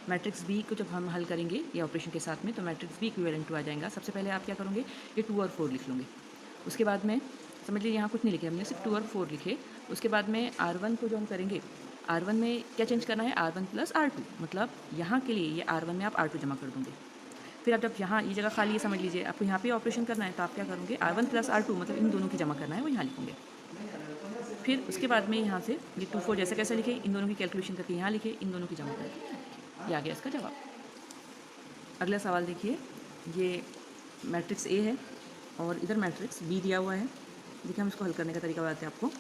Matrix B को जब हम हल करेंगे ये ऑपरेशन के साथ में, तो मैट्रिक्स बी इक्विवेलेंट टू आ जाएगा। सबसे पहले आप क्या करोगे, ये 2 और 4 लिख लोगे। उसके बाद में समझ लीजिए यहाँ कुछ नहीं लिखे हमने, सिर्फ 2 और 4 लिखे। उसके बाद में R1 को जो हम करेंगे, R1 में क्या चेंज करना है, R1 प्लस R2, मतलब यहाँ के लिए ये R1 में आप R2 जमा कर दोगे। फिर आप जब यहाँ ये जगह खाली है, समझ लीजिए आपको यहाँ पे ऑपरेशन करना है, तो आप क्या करोगे, R1 प्लस R2 मतलब इन दोनों की जमा करना है, वो यहाँ लिखेंगे। फिर उसके बाद में यहाँ से ये 2 4 जैसे कैसे लिखे, इन दोनों की कैलकुलेशन करके यहाँ लिखे, इन दोनों की जमा करके, ये आ गया इसका जवाब। अगला सवाल देखिए, ये मैट्रिक्स ए है और इधर मैट्रिक्स बी दिया हुआ है। देखिए हम इसको हल करने का तरीका बताते हैं आपको।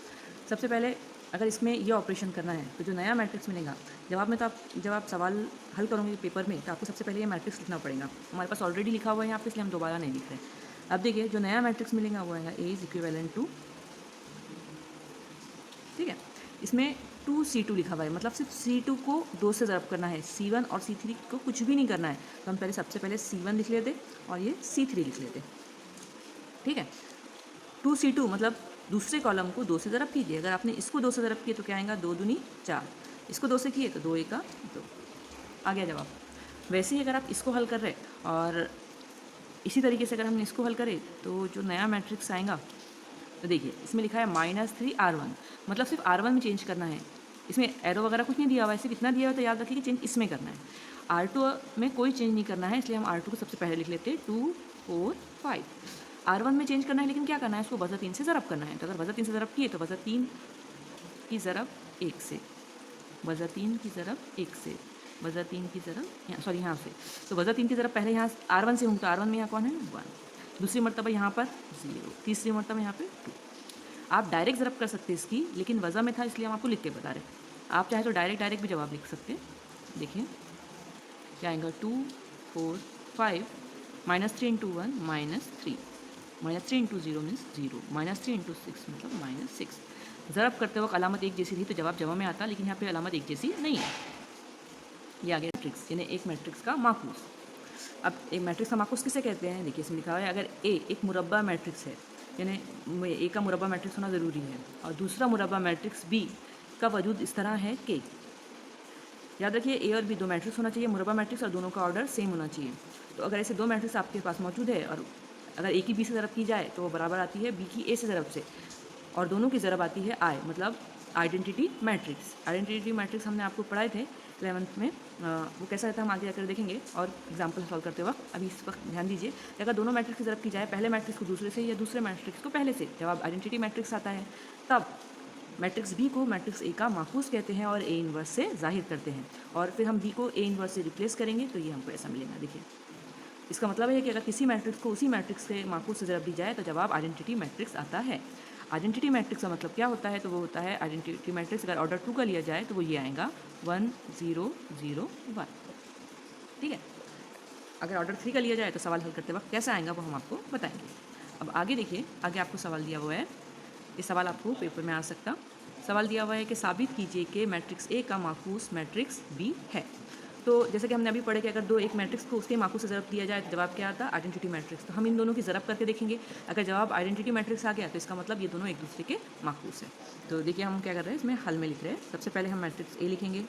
सबसे पहले अगर इसमें ये ऑपरेशन करना है तो जो नया मैट्रिक्स मिलेगा, जवाब में तो आप जब आप सवाल हल करोगे पेपर में, तो आपको सबसे पहले ये मैट्रिक्स लिखना पड़ेगा। हमारे पास ऑलरेडी लिखा हुआ है यहाँ पे, इसलिए हम दोबारा नहीं लिख रहे। अब देखिए जो नया मैट्रिक्स मिलेगा वो है ए इज इक्विवेलेंट टू, ठीक है, इसमें 2C2 लिखा हुआ है, मतलब सिर्फ C2 को 2 से ज़रब करना है, C1 और C3 को कुछ भी नहीं करना है। तो हम पहले सबसे पहले C1 लिख लेते और ये C3 लिख लेते, ठीक है। 2C2 मतलब दूसरे कॉलम को 2 से ज़रब कीजिए। अगर आपने इसको 2 से ज़रब किए तो क्या आएगा, 2 दूनी 4, इसको 2 से किए तो 2 एका 2, आ गया जवाब। वैसे ही अगर आप इसको हल कर रहे और इसी तरीके से अगर हमने इसको हल करे, तो जो नया मैट्रिक्स आएगा, तो देखिए इसमें लिखा है -3R1, मतलब सिर्फ R1 में चेंज करना है। इसमें एरो वगैरह कुछ नहीं दिया हुआ है, सिर्फ इतना दिया हुआ, तो याद रखिए कि चेंज इसमें करना है। R2 में कोई चेंज नहीं करना है, इसलिए हम R2 को सबसे पहले लिख लेते हैं 2 4 5। R1 में चेंज करना है, लेकिन क्या करना है, इसको वज़ा 3 से ज़रब करना है। तो अगर वज़ा 3 से ज़रब किए तो वज़ा 3 की ज़रब 1 से, वज़ा 3 की ज़रब 1 से, वज़ा 3 की ज़रब सॉरी यहाँ से, तो वज़ा 3 की ज़रब पहले यहाँ R1 से होंगी, तो R1 में यहाँ कौन है 1, दूसरी मरतबा यहाँ पर 0, तीसरी मरतबा यहाँ पे 2। आप डायरेक्ट ज़रब कर सकते हैं इसकी, लेकिन वज़ा में था इसलिए हम आपको लिख के बता रहे। आप चाहे तो डायरेक्ट भी जवाब लिख सकते हैं। देखिए क्या आएगा, 2 4 5 -3 इंटू 1 -3, -3 इंटू 0 मीन्स 0, -3 इंटू 6 मतलब -6। ज़रब करते वक्त अलामत एक जैसी थी तो जवाब जमा में आता, लेकिन यहाँ पे अलामत एक जैसी नहीं है। ये आ गया मैट्रिक्स, यानी एक मैट्रिक्स का माकूस। अब एक मैट्रिक्स का माकूस किसे कहते हैं, देखिए इसमें लिखा हुआ है, अगर ए एक मुरब्बा मैट्रिक्स है, यानी ए का मुरब्बा मैट्रिक्स होना ज़रूरी है, और दूसरा मुरब्बा मैट्रिक्स बी का वजूद इस तरह है कि, याद रखिए ए और बी दो मैट्रिक्स होना चाहिए, मुरब्बा मैट्रिक्स, और दोनों का ऑर्डर सेम होना चाहिए। तो अगर ऐसे दो मैट्रिक्स आपके पास मौजूद है और अगर ए की बी से ज़रब की जाए तो वो बराबर आती है बी की ए से ज़रब से, और दोनों की ज़रब आती है आई, मतलब आइडेंटिटी मैट्रिक्स। आइडेंटिटी मैट्रिक्स हमने आपको पढ़ाए थे 11th में, वो कैसा रहता है हम आगे जाकर देखेंगे और एग्जाम्पल सॉल्व करते वक्त। अभी इस वक्त ध्यान दीजिए, अगर दोनों मैट्रिक्स की ज़रब की जाए, पहले मैट्रिक्स को दूसरे से या दूसरे मैट्रिक्स को पहले से, जब आइडेंटिटी मैट्रिक्स आता है, तब मैट्रिक्स बी को मैट्रिक्स ए का माकूस कहते हैं और ए इनवर्स से जाहिर करते हैं, और फिर हम बी को ए इनवर्स से रिप्लेस करेंगे तो ये हमको ऐसा मिलेगा। देखिए इसका मतलब है कि अगर किसी मैट्रिक्स को उसी मैट्रिक्स के माकूस से ज़रब दी जाए तो जवाब आइडेंटिटी मैट्रिक्स आता है। आइडेंटिटी मैट्रिक्स का मतलब क्या होता है, तो वो होता है आइडेंटिटी मैट्रिक्स अगर ऑर्डर 2 का लिया जाए तो वो ये आएगा 1 0 0 1, ठीक है। अगर ऑर्डर 3 का लिया जाए तो सवाल हल करते वक्त कैसा आएगा वो हम आपको बताएंगे। अब आगे देखिए, आगे आपको सवाल दिया हुआ है, ये सवाल आपको पेपर में आ सकता। सवाल दिया हुआ है कि साबित कीजिए कि मैट्रिक्स ए का माकूस मैट्रिक्स बी है। तो जैसे कि हमने अभी पढ़े कि अगर दो एक मैट्रिक्स को उसके माकूस से ज़रब दिया जाए तो जवाब क्या आता है, आइडेंटिटी मैट्रिक्स। तो हम इन दोनों की ज़रब करके देखेंगे, अगर जवाब आइडेंटिटी मैट्रिक्स आ गया तो इसका मतलब ये दोनों एक दूसरे के माकूस है। तो देखिए हम क्या कर रहे हैं, इसमें हल में लिख रहे हैं। सबसे पहले हम मैट्रिक्स ए लिखेंगे,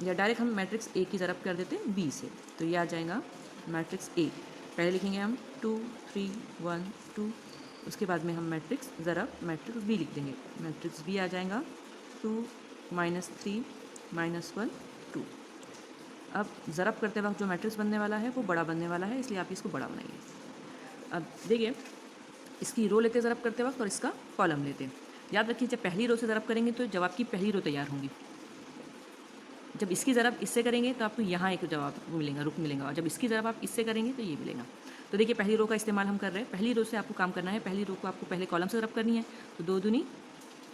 या डायरेक्ट हम मैट्रिक्स ए की ज़रब कर देते हैं बी से, तो ये आ जाएगा मैट्रिक्स ए। पहले लिखेंगे हम 2 3 1 2, उसके बाद में हम मैट्रिक्स ज़रब मैट्रिक्स बी लिख देंगे। मैट्रिक्स बी आ जाएगा 2 -3 -1 2। अब ज़रब करते वक्त जो मैट्रिक्स बनने वाला है वो बड़ा बनने वाला है, इसलिए आप इसको बड़ा बनाइए। अब देखिए इसकी रो लेते ज़रब करते वक्त और इसका कॉलम लेते। याद रखिए जब पहली रो से ज़रब करेंगे तो जवाब की पहली रो तैयार होंगी, जब इसकी ज़रब इससे करेंगे तो आपको यहाँ एक जवाब मिलेगा, रुक मिलेगा, और जब इसकी ज़रब आप इससे करेंगे तो ये मिलेगा। तो देखिए पहली रो का इस्तेमाल हम कर रहे हैं, पहली रो से आपको काम करना है। पहली रो को आपको पहले कॉलम से ज़रब करनी है, तो 2 दूनी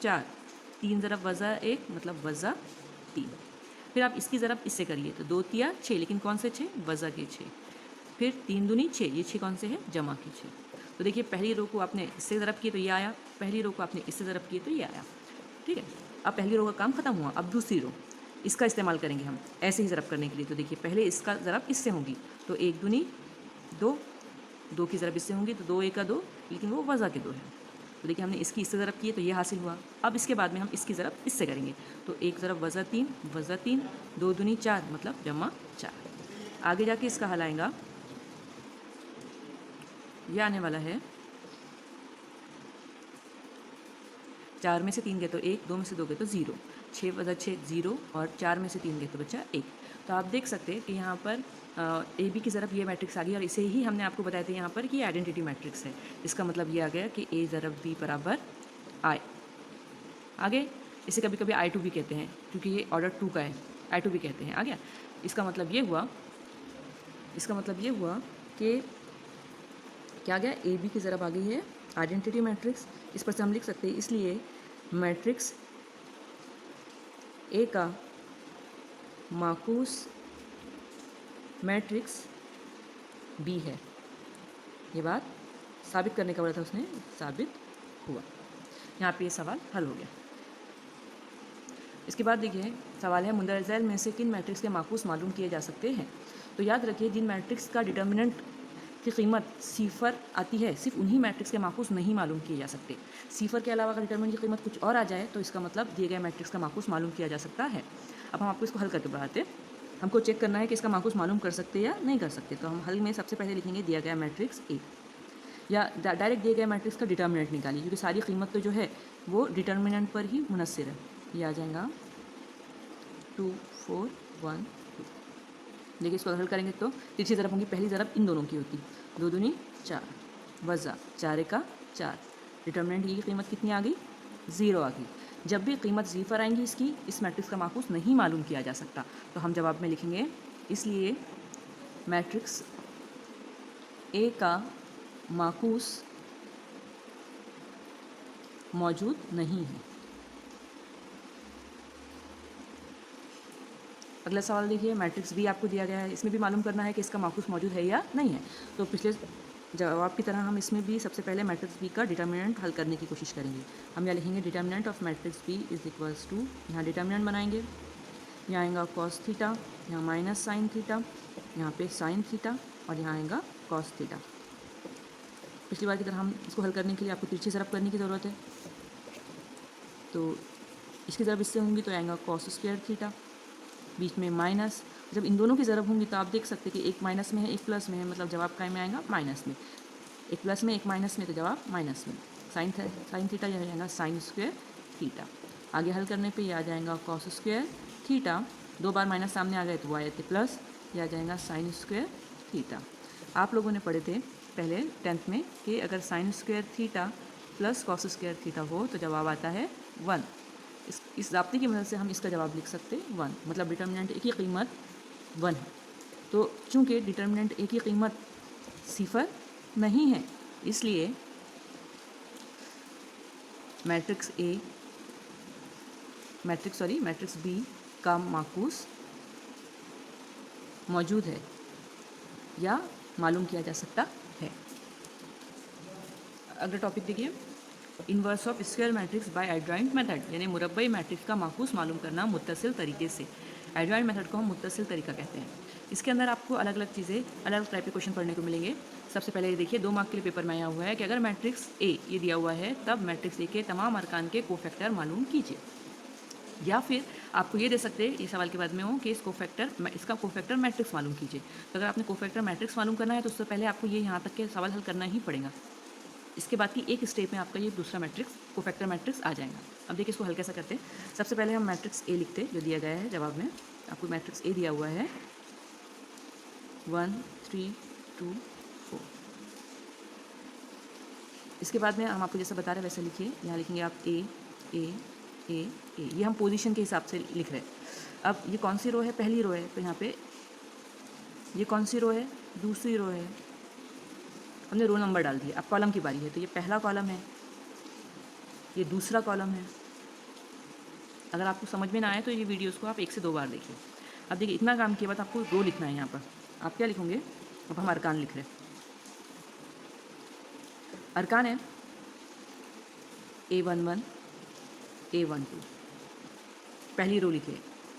4, 3 ज़रब वज़ा 1 मतलब वज़ा 3। फिर आप इसकी ज़रब इससे करिए, तो 2 तिया 6, लेकिन कौन से 6, वज़ा के 6। फिर 3 दूनी 6, ये 6 कौन से है, जमा के 6। तो देखिए पहली रो को आपने इससे ज़रब किए तो ये आया, पहली रो को आपने इससे ज़रब किए तो ये आया, ठीक है। अब पहली रो का काम खत्म हुआ, अब दूसरी रो इसका इस्तेमाल करेंगे हम ऐसे ही ज़रब करने के लिए। तो देखिए पहले इसका ज़रब इससे होगी, तो 1 दूनी 2, 2 की ज़रब इससे होंगी तो 2 1 का 2, लेकिन वो वज़ा के 2 है। तो देखिए हमने इसकी इससे ज़रब की है तो ये हासिल हुआ। अब इसके बाद में हम इसकी ज़रब इससे करेंगे, तो 1 ज़रब वज़ा 3, 2 दूनी 4 मतलब जमा 4। आगे जाके इसका हल आएगा, ये आने वाला है 4 में से 3 गए तो 1, 2 में से 2 गए तो 0, 6 वज़ा 6 0 और 4 में से 3 गए तो बचा 1। तो आप देख सकते हैं कि यहाँ पर ए बी की ज़रब ये मैट्रिक्स आ गई और इसे ही हमने आपको बताया था यहाँ पर कि ये आइडेंटिटी मैट्रिक्स है। इसका मतलब ये आ गया कि ए ज़रब बी बराबर आई। आगे इसे कभी कभी I2 भी कहते हैं क्योंकि ये ऑर्डर 2 का है, I2 भी कहते हैं। आ गया। इसका मतलब ये हुआ कि क्या आ गया, ए बी की ज़रब आ गई है आइडेंटिटी मैट्रिक्स। इस पर से हम लिख सकते हैं, इसलिए मैट्रिक्स ए का माकूस मैट्रिक्स बी है। ये बात साबित करने का बोला था उसने, साबित हुआ। यहाँ पे ये सवाल हल हो गया। इसके बाद देखिए सवाल है, मुंदरजा झैल में से किन मैट्रिक्स के माकूस मालूम किए जा सकते हैं। तो याद रखिए जिन मैट्रिक्स का डिटर्मिनेंट की कीमत सिफर आती है, सिर्फ उन्हीं मैट्रिक्स के माकूस नहीं मालूम किए जा सकते। सिफर के अलावा अगर डिटर्मिनेंट की कीमत कुछ और आ जाए तो इसका मतलब दिए गए मैट्रिक्स का माकूस मालूम किया जा सकता है। अब हम आपको इसको हल करके बताते हैं। हमको चेक करना है कि इसका माकूस मालूम कर सकते या नहीं कर सकते। तो हम हल में सबसे पहले लिखेंगे दिया गया मैट्रिक्स ए, या डायरेक्ट दिए गए मैट्रिक्स का डिटर्मिनेंट निकालिए, क्योंकि सारी कीमत तो जो है वो डिटर्मिनेंट पर ही मुनस्सिर है। ये आ जाएगा 2 4 1 2। देखिए इसको हल करेंगे तो तीसरी ज़रब होंगी, पहली ज़रब इन दोनों की होती, 2 दूनी 4 वज़ा 4 एका 4। डिटर्मिनेंट की कीमत कितनी आ गई, 0 आ गई। जब भी कीमत ज़ीफ़र आएंगी इसकी, इस मैट्रिक्स का माकूस नहीं मालूम किया जा सकता। तो हम जवाब में लिखेंगे, इसलिए मैट्रिक्स ए का माकूस मौजूद नहीं है। अगला सवाल देखिए, मैट्रिक्स बी आपको दिया गया है, इसमें भी मालूम करना है कि इसका माकूस मौजूद है या नहीं है। तो पिछले जवाब की तरह हम इसमें भी सबसे पहले मैट्रिक्स बी का डिटर्मिनेंट हल करने की कोशिश करेंगे। हम यहाँ लिखेंगे determinant of matrix B is equals to, यहाँ डिटर्मिनेंट बनाएंगे, यहाँ आएगा कॉस थीटा, यहाँ माइनस साइन थीटा, यहाँ पे साइन थीटा और यहाँ आएगा कॉस थीटा। पिछली बार की तरह हम इसको हल करने के लिए आपको तिरछी ज़रब करने की ज़रूरत है। तो इसकी ज़रब इससे होंगी तो आएगा कॉस स्क्वायर थीटा, बीच में माइनस। जब इन दोनों की ज़रब होंगी तो आप देख सकते हैं कि एक माइनस में है एक प्लस में है, मतलब जवाब काय में आएगा माइनस में। एक प्लस में एक माइनस में तो जवाब माइनस में। साइन थीटा यह जाएगा साइन स्क्वायर थीटा। आगे हल करने पे ये आ जाएगा कॉस स्क्वायर थीटा, 2 बार माइनस सामने आ गए तो आए थे प्लस, यह आ जाएगा साइन स्क्वायर थीटा। आप लोगों ने पढ़े थे पहले 10th में कि अगर sine square theta plus cos square theta हो तो जवाब आता है 1। इस ज़ाब्ते की मदद से हम इसका जवाब लिख सकते हैं 1, मतलब डिटर्मिनेंट ए की कीमत 1 है। तो चूंकि डिटर्मिनेंट ए की कीमत सिफर नहीं है, इसलिए मैट्रिक्स बी का माकूस मौजूद है या मालूम किया जा सकता है। अगला टॉपिक देखिए, inverse of square matrix bye adjoint method, यानी मुरब्बई मैट्रिक्स का माकूस मालूम करना मुत्तसिल तरीके से। एडजॉइंट मेथड को हम मुत्तसिल तरीका कहते हैं। इसके अंदर आपको अलग अलग चीज़ें, अलग अलग टाइप के क्वेश्चन पढ़ने को मिलेंगे। सबसे पहले ये देखिए 2 मार्क के लिए पेपर में आया हुआ है कि अगर मैट्रिक्स ए ये दिया हुआ है तब मैट्रिक्स ए के तमाम अरकान के कोफैक्टर मालूम कीजिए। या फिर आपको ये दे सकते हैं, ये सवाल के बाद में हो कि इसका कोफैक्टर मैट्रिक्स मालूम कीजिए। तो अगर आपने कोफैक्टर मैट्रिक्स मालूम करना है तो उससे पहले आपको ये यहाँ तक के सवाल हल करना ही पड़ेगा। इसके बाद की एक स्टेप में आपका ये दूसरा मैट्रिक्स कोफैक्टर मैट्रिक्स आ जाएगा। अब देखिए इसको हल कैसे करते हैं। सबसे पहले हम मैट्रिक्स ए लिखते हैं जो दिया गया है जवाब में। आपको मैट्रिक्स ए दिया हुआ है 1 3 2 4। इसके बाद में हम आपको जैसा बता रहे हैं वैसे लिखिए। यहाँ लिखेंगे आप ए ए ए ए, ये हम पोजीशन के हिसाब से लिख रहे हैं। अब ये कौन सी रो है, पहली रो है, तो यहाँ पे ये कौन सी रो है, दूसरी रो है, हमने रो नंबर डाल दिया। अब कॉलम की बारी है, तो ये पहला कॉलम है, ये दूसरा कॉलम है। अगर आपको समझ में ना आए तो ये वीडियोस को आप 1 से 2 बार देखिए। अब देखिए इतना काम किए बाद आपको रो लिखना है। यहाँ पर आप क्या लिखोगे, अब हम अरकान लिख रहे हैं। अरकान है A11 A12, पहली रो लिखिए,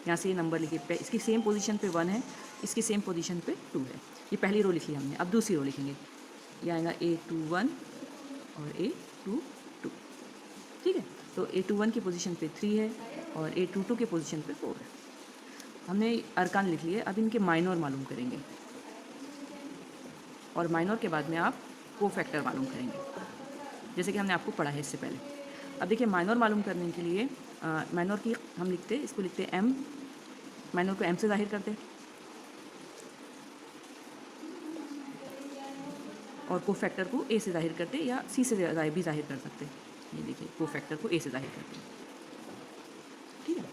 यहाँ से ये नंबर लिखिए। इसकी सेम पोजीशन पे 1 है, इसकी सेम पोजीशन पे 2 है। ये पहली रो लिखी हमने। अब दूसरी रो लिखेंगे, ये आएगा A21 और A22। ठीक है। तो A21 की पोजीशन पे 3 है और A22 के पोजीशन पे 4 है। हमने अरकान लिख लिए, अब इनके माइनर मालूम करेंगे और माइनर के बाद में आप कोफैक्टर मालूम करेंगे, जैसे कि हमने आपको पढ़ा है इससे पहले। अब देखिए माइनर मालूम करने के लिए माइनर की हम लिखते, इसको लिखते M, माइनर को M से जाहिर करते और कोफैक्टर को A से जाहिर करते या C से भी जाहिर कर सकते। ये देखिए कोफैक्टर को A से जाहिर करते, ठीक है।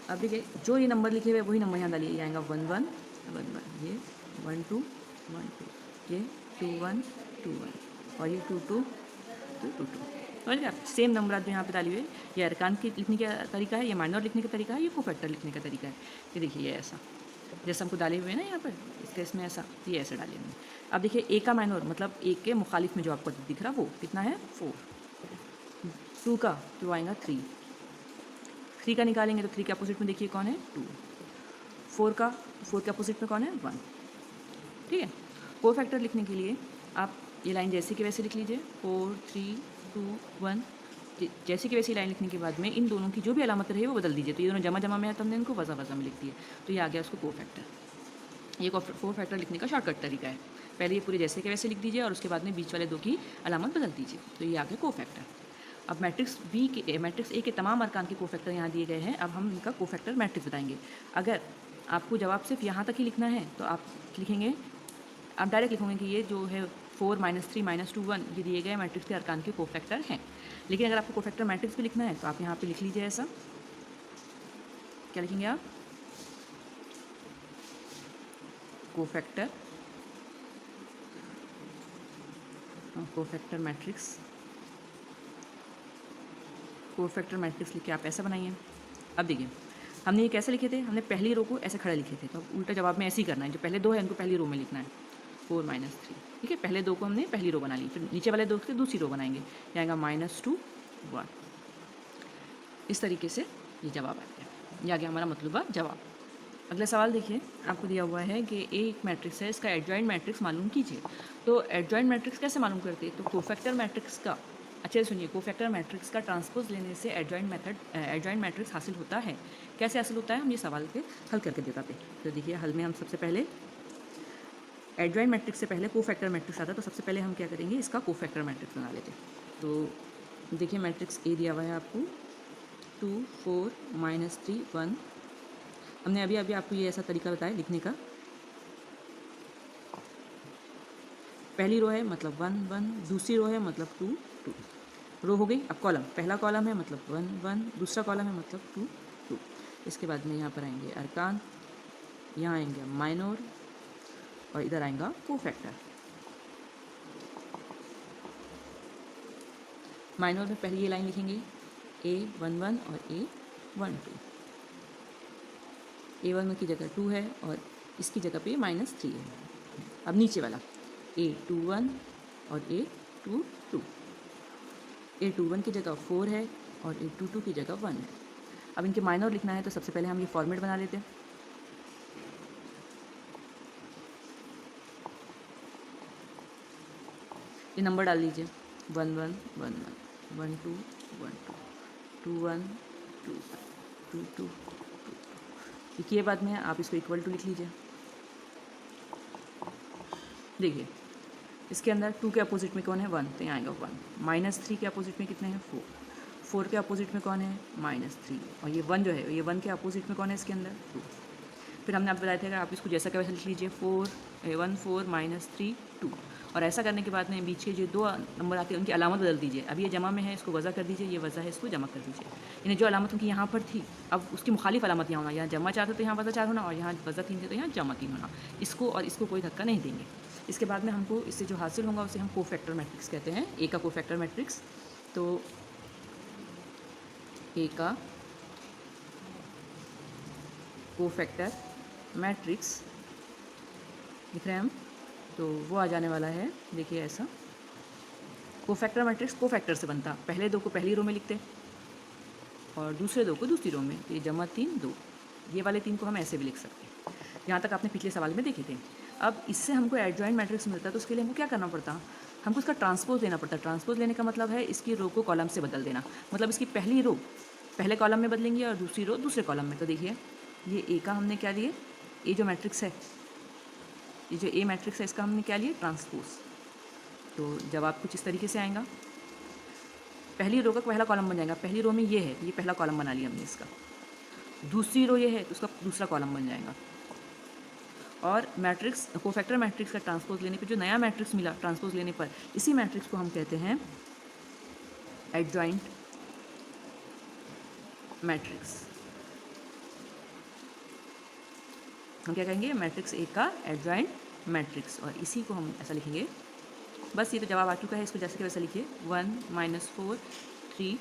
अब देखिए जो ये नंबर लिखे हुए वही नंबर यहाँ डालिए, आएगा 1 1 1 1, ये 1 2 1 2, ये 2 1 2 1 और ये 2 2 2 2 2। समझ गए आप? सेम नंबर आप यहाँ पे डाली हुए। ये अरकान की लिखने का तरीका है, ये माइनर लिखने का तरीका है, ये कोफैक्टर लिखने का तरीका है। ये देखिए ये ऐसा जैसे हमको डाले हुए हैं ना यहाँ पर इस केस में ऐसा, ये ऐसे डाले हुए। अब देखिए ए का माइनर मतलब ए के मुखालिफ में जो आपको दिख रहा वो कितना है 4, 2 का तो आएगा 3, 3 का निकालेंगे तो 3 के अपोजिट में देखिए कौन है 2, 4 के अपोजिट में कौन है 1, ठीक है। कोफैक्टर लिखने के लिए आप ये लाइन जैसे कि वैसे लिख लीजिए 4 3 2 1, जैसे कि वैसी लाइन लिखने के बाद में इन दोनों की जो भी अलामत रही है वो बदल दीजिए। तो ये दोनों जमा जमा में है तो हमने इनको वज़ा वज़ा में लिख दिया, तो ये आ गया उसको कोफैक्टर। ये कोफैक्टर लिखने का शॉर्टकट तरीका है। पहले ये पूरे जैसे कि वैसे लिख दीजिए और उसके बाद में बीच वाले दो की अलामत बदल दीजिए, तो ये आ गया कोफैक्टर। अब मैट्रिक्स ए के तमाम अरकान के कोफैक्टर यहाँ दिए गए हैं। अब हम इनका कोफैक्टर मैट्रिक्स बताएंगे। अगर आपको जवाब सिर्फ यहाँ तक ही लिखना है तो आप लिखेंगे, आप डायरेक्ट लिखोगे कि ये जो है 4 -3 -2 1 ये दिए गए मैट्रिक्स के अरकान के कोफैक्टर हैं। लेकिन अगर आपको कोफैक्टर मैट्रिक्स भी लिखना है तो आप यहाँ पे लिख लीजिए ऐसा, क्या लिखेंगे आप, कोफैक्टर मैट्रिक्स लिख के आप ऐसा बनाइए। अब देखिए हमने ये कैसे लिखे थे, हमने पहली रो को ऐसे खड़े लिखे थे, तो अब उल्टा जवाब में ऐसे ही करना है। जो पहले दो है उनको पहली रो में लिखना है 4 -3, ठीक है। पहले दो को हमने पहली रो बना ली, फिर नीचे वाले दो से दूसरी रो बनाएंगे, ये आएगा -2 1। इस तरीके से ये जवाब आ गया, ये आ गया हमारा मतलूबा जवाब। अगला सवाल देखिए, आपको दिया हुआ है कि ए एक मैट्रिक्स है, इसका एडजॉइंट मैट्रिक्स मालूम कीजिए। तो एडजॉइंट मैट्रिक्स कैसे मालूम करते हैं, तो कोफैक्टर मैट्रिक्स का, अच्छे से सुनिए, कोफैक्टर मैट्रिक्स का ट्रांसपोज लेने से एडजॉइंट मैट्रिक्स हासिल होता है। कैसे हासिल होता है, हम ये सवाल के हल करके बताते हैं। तो देखिए हल में हम सबसे पहले एडजॉइंट मैट्रिक्स से पहले कोफैक्टर मैट्रिक्स आता है, तो सबसे पहले हम क्या करेंगे, इसका कोफैक्टर मैट्रिक्स बना लेते हैं। तो देखिए मैट्रिक्स ए दिया हुआ है आपको 2 4 -3 1। हमने अभी आपको ये ऐसा तरीका बताया लिखने का, पहली रो है मतलब 1 1, दूसरी रो है मतलब 2 2, रो हो गई। अब कॉलम, पहला कॉलम है मतलब 1 1, दूसरा कॉलम है मतलब 2 2। इसके बाद में यहाँ पर आएंगे अरकान, यहाँ आएंगे माइनर और इधर आएगा कोफैक्टर। माइनर में पहली ये लाइन लिखेंगे A11 और A12। A11 की जगह 2 है और इसकी जगह पे -3 है। अब नीचे वाला A21 और A22। A21 की जगह 4 है और A22 की जगह 1 है। अब इनके माइनर लिखना है तो सबसे पहले हम ये फॉर्मेट बना लेते हैं। ये नंबर डाल लीजिए 1 1 1 1 1 2 1 2 2 1 2 2 2 2। ये बाद में आप इसको इक्वल टू लिख लीजिए। देखिए इसके अंदर 2 के अपोजिट में कौन है 1, तो यहाँ आएगा 1। -3 के अपोजिट में कितने हैं 4, 4 के अपोजिट में कौन है -3 और ये 1 जो है ये 1 के अपोजिट में कौन है इसके अंदर 2। फिर हमने आपको बताया था कि आप इसको जैसा क्या वैसा लिख लीजिए 4 1 4 -3 2। और ऐसा करने के बाद में बीच के जो दो नंबर आते हैं उनकी अलामत बदल दीजिए। अब ये जमा में है इसको वज़ा कर दीजिए, ये वज़ा है इसको जमा कर दीजिए। यानी जो अलामत उनकी यहाँ पर थी अब उसकी मुखालिफ अलामत यहाँ होना, यहाँ जमा 4 थे तो यहाँ वज़ा 4 होना और यहाँ वज़ा 3 थे तो यहाँ जमा 3 होना। इसको और इसको कोई धक्का नहीं देंगे। इसके बाद में हमको इससे जो हासिल होगा उसे हम कोफैक्टर मैट्रिक्स कहते हैं, ए का कोफैक्टर मैट्रिक्स। तो ए का कोफैक्टर मैट्रिक्स लिख रहे हैं हम, तो वो आ जाने वाला है। देखिए ऐसा कोफैक्टर मैट्रिक्स कोफैक्टर से बनता, पहले दो को पहली रो में लिखते और दूसरे दो को दूसरी रो में। तो ये जमा 3 2, ये वाले 3 को हम ऐसे भी लिख सकते हैं। यहाँ तक आपने पिछले सवाल में देखे थे। अब इससे हमको एडजॉइंट मैट्रिक्स मिलता है तो उसके लिए हमको क्या करना पड़ता, हमको इसका ट्रांसपोज लेना पड़ता है। ट्रांसपोज लेने का मतलब है इसकी रो को कॉलम से बदल देना, मतलब इसकी पहली रो पहले कॉलम में बदलेंगे और दूसरी रो दूसरे कॉलम में। तो देखिए ये ए का हमने क्या लिए, ये जो मैट्रिक्स है, ये जो ए मैट्रिक्स है इसका हमने क्या लिए, ट्रांसपोज। तो जवाब कुछ इस तरीके से आएगा, पहली रो का पहला कॉलम बन जाएगा, पहली रो में ये है तो ये पहला कॉलम बना लिया हमने इसका, दूसरी रो ये है तो उसका दूसरा कॉलम बन जाएगा। और मैट्रिक्स कोफैक्टर मैट्रिक्स का ट्रांसपोज लेने पे जो नया मैट्रिक्स मिला ट्रांसपोज लेने पर, इसी मैट्रिक्स को हम कहते हैं एडजॉइंट मैट्रिक्स। हम क्या कहेंगे, मैट्रिक्स ए का एडजॉइंट मैट्रिक्स, और इसी को हम ऐसा लिखेंगे। बस ये तो जवाब आ चुका है, इसको जैसे कि वैसा लिखिए 1 - 4 3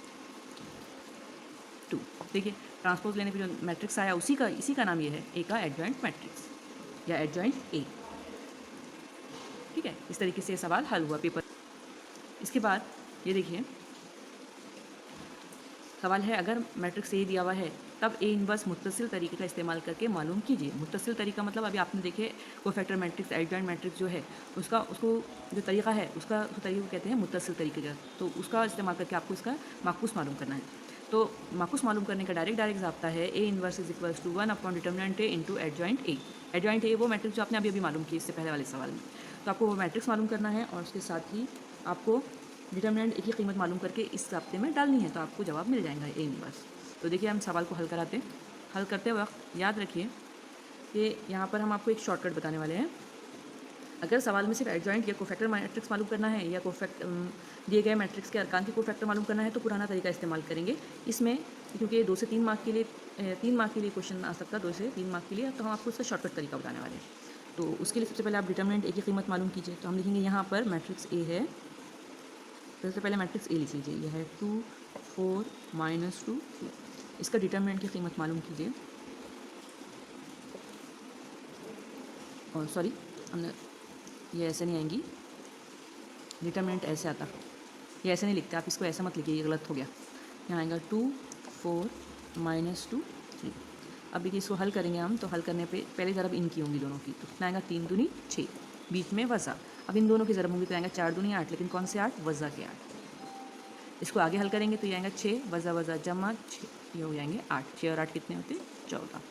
2। देखिए ट्रांसपोज लेने पे जो मैट्रिक्स आया इसी का नाम ये है ए का एडजॉइंट मैट्रिक्स या एडजॉइंट ए। ठीक है, इस तरीके से ये सवाल हल हुआ पेपर। इसके बाद ये देखिए सवाल है, अगर मैट्रिक्स ए दिया हुआ है तब ए इनवर्स मुत्तसिल तरीके का इस्तेमाल करके मालूम कीजिए। मुत्तसिल तरीका मतलब अभी आपने देखे कोफैक्टर मैट्रिक्स एडजॉइंट मैट्रिक्स जो है उसको जो तरीका है उसका तरीके को कहते हैं मुत्तसिल तरीके का। तो उसका इस्तेमाल करके आपको इसका माकूस मालूम करना है। तो माकूस मालूम करने का डायरेक्ट ज़ाब्ता है A inverse is equals to 1 upon determinant A into adjoint A. Adjoint A वो मैट्रिक्स जो आपने अभी मालूम की इससे पहले वाले सवाल में। तो आपको वो मैट्रिक्स मालूम करना है और उसके साथ ही आपको डिटर्मिनेंट ए की कीमत मालूम करके इस ज़ाब्ते में डालनी है, तो आपको जवाब मिल जाएगा ए इनवर्स। तो देखिए हम सवाल को हल करते वक्त याद रखिए कि यहाँ पर हम आपको एक शॉर्टकट बताने वाले हैं। अगर सवाल में सिर्फ एडजॉइंट या कोफैक्टर मैट्रिक्स मालूम करना है या दिए गए मैट्रिक्स के अरकान की कोफैक्टर मालूम करना है तो पुराना तरीका इस्तेमाल करेंगे इसमें, क्योंकि 2 से 3 मार्क के लिए 3 मार्क के लिए क्वेश्चन आ सकता है, 2 से 3 मार्क के लिए। तो हम आपको इसका शॉर्टकट तरीका बताने वाले हैं। तो उसके लिए सबसे पहले आप डिटर्मिनेंट ए की कीमत मालूम कीजिए। तो हम लिखेंगे यहाँ पर मैट्रिक्स ए है, सबसे पहले मैट्रिक्स ए लिख लीजिए, यह है 2 4 - 2 3। इसका डिटर्मिनेंट की कीमत मालूम कीजिए। और सॉरी हमने ये ऐसे नहीं आएंगी, डिटर्मिनेंट ऐसे आता, ये ऐसे नहीं लिखते आप, इसको ऐसा मत लिखिए, ये गलत हो गया। यहाँ आएगा 2 4 - 2 3। अब देखिए इसको हल करेंगे हम, तो हल करने पे पहले ज़रब इनकी होंगी दोनों की, तो कितना आएगा 3 दूनी 6, बीच में वज़ा। अब इन दोनों की ज़रब होंगी तो आएगा 4 दूनी 8, लेकिन कौन से 8, वज़ा के 8। इसको आगे हल करेंगे तो ये आएगा 6 वज़ा वज़ा जमा 6, ये हो जाएंगे 8। 6 और 8 कितने होते, 14।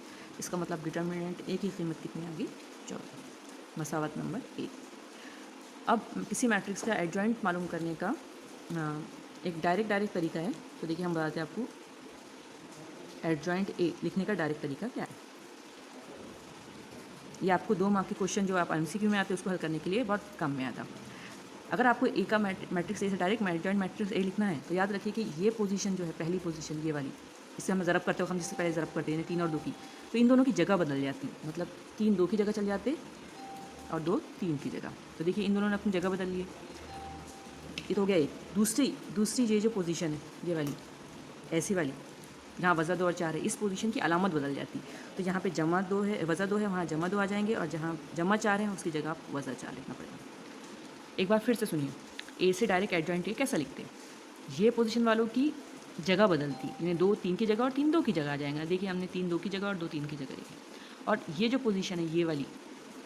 इसका मतलब डिटर्मिनेंट ए की कीमत कितनी आ गई, 14। मसावत नंबर 1। अब किसी मैट्रिक्स का एडजॉइंट मालूम करने का एक डायरेक्ट तरीका है। तो देखिए हम बताते हैं आपको एडजॉइंट ए लिखने का डायरेक्ट तरीका क्या है। ये आपको 2 मार्क के क्वेश्चन जो आप एमसीक्यू में आते हैं उसको हल करने के लिए बहुत कम में आता। अगर आपको ए का मैट्रिक्स ए से डायरेक्ट एडजॉइंट मैट्रिक्स ए लिखना है तो याद रखिए कि ये पोजीशन जो है, पहली पोजीशन ये वाली, इससे हम ज़रब करते हो, हम जिससे पहले ज़रब करते हैं 3 और 2 की, तो इन दोनों की जगह बदल जाती, मतलब 3 2 की जगह चल जाते और 2 3 की जगह। तो देखिए इन दोनों ने अपनी जगह बदल ली है, ये तो हो गया एक। दूसरी ये जो पोजीशन है, ये वाली ऐसी वाली जहाँ वज़ा 2 और 4 है, इस पोजीशन की अलामत बदल जाती। तो यहाँ पे जमा 2 है, वज़ा 2 है, वहाँ जमा 2 आ जाएंगे, और जहाँ जमा 4 है उसकी जगह आप वज़ा 4 लिखना पड़ेगा। एक बार फिर से सुनिए, ए से डायरेक्ट एडजॉइंट ए कैसा लिखते हैं, ये पोजीशन वालों की जगह बदलती, यानी 2 3 की जगह और 3 2 की जगह आ जाएगा। देखिए हमने 3 2 की जगह और 2 3 की जगह लिखी। और ये जो पोजीशन है ये वाली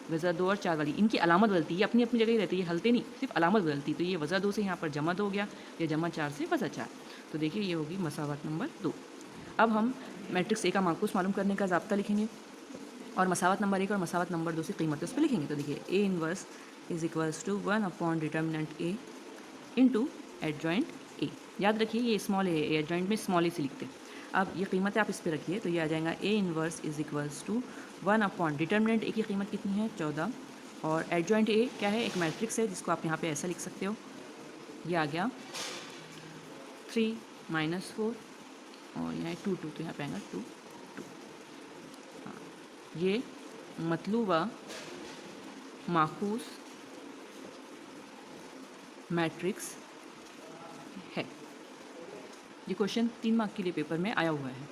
वज़ा 2 और 4 वाली, इनकी अलामत बदलती, ये अपनी अपनी जगह ही रहती है, ये हलते नहीं, सिर्फ अलामत बदलती। तो ये वज़ा 2 से यहाँ पर जमा 2 हो गया, या जमा 4 से वज़ा 4। तो देखिए ये होगी मसावत नंबर 2। अब हम मैट्रिक्स ए का माकूस मालूम करने का ज़ाब्ता लिखेंगे और मसावत नंबर 1 और मसावत नंबर 2 से कीमत उस पर लिखेंगे। तो देखिए A inverse is equals to 1 upon determinant A into adjoint A. याद रखिए ये स्मॉल ए, एडजॉइंट में स्मॉल ए से लिखते हैं। अब ये कीमत आप इस पर रखिए, तो ये आ जाएगा A inverse is equals to 1 upon determinant A की कीमत कितनी है, 14, और एडजॉइंट ए क्या है, एक मैट्रिक्स है जिसको आप यहाँ पे ऐसा लिख सकते हो, ये आ गया 3 - 4 और यहाँ 2 2, तो यहाँ पे आएगा 2 2। हाँ, ये मतलूबा माखूस मैट्रिक्स है। ये क्वेश्चन 3 मार्क के लिए पेपर में आया हुआ है।